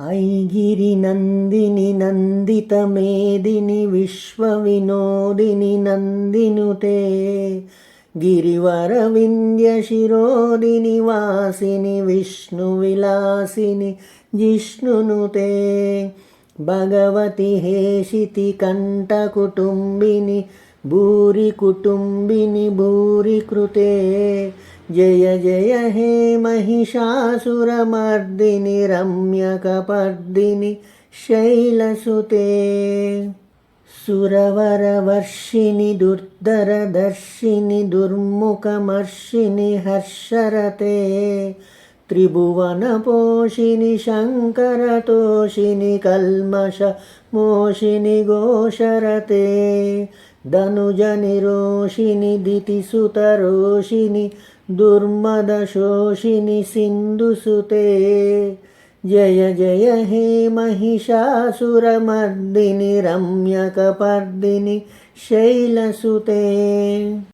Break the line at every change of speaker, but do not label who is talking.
ऐगिरिनन्दिनि नन्दितमेदिनि विश्वविनोदिनि नन्दिनुते गिरिवरविन्द्यशिरोदिनि वासिनि विष्णुविलासिनि जिष्णुनुते भगवति हेशितिकण्ठकुटुम्बिनि भूरिकुटुम्बिनि भूरिकृते जय जय हे महिषासुरमर्दिनि रम्यकपर्दिनि शैलसुते सुरवरवर्षिणि दुर्धरदर्शिनि दुर्मुखमर्षिणि हर्षरते त्रिभुवनपोषिणि शङ्करतोषिणि कल्मषमोषिणि घोषरते धनुजनिरोषिणि दितिसुतरोषिणि दुर्मदशोषिनि सिन्धुसुते जय जय हे महिषासुरमर्दिनि रम्यकपर्दिनि शैलसुते।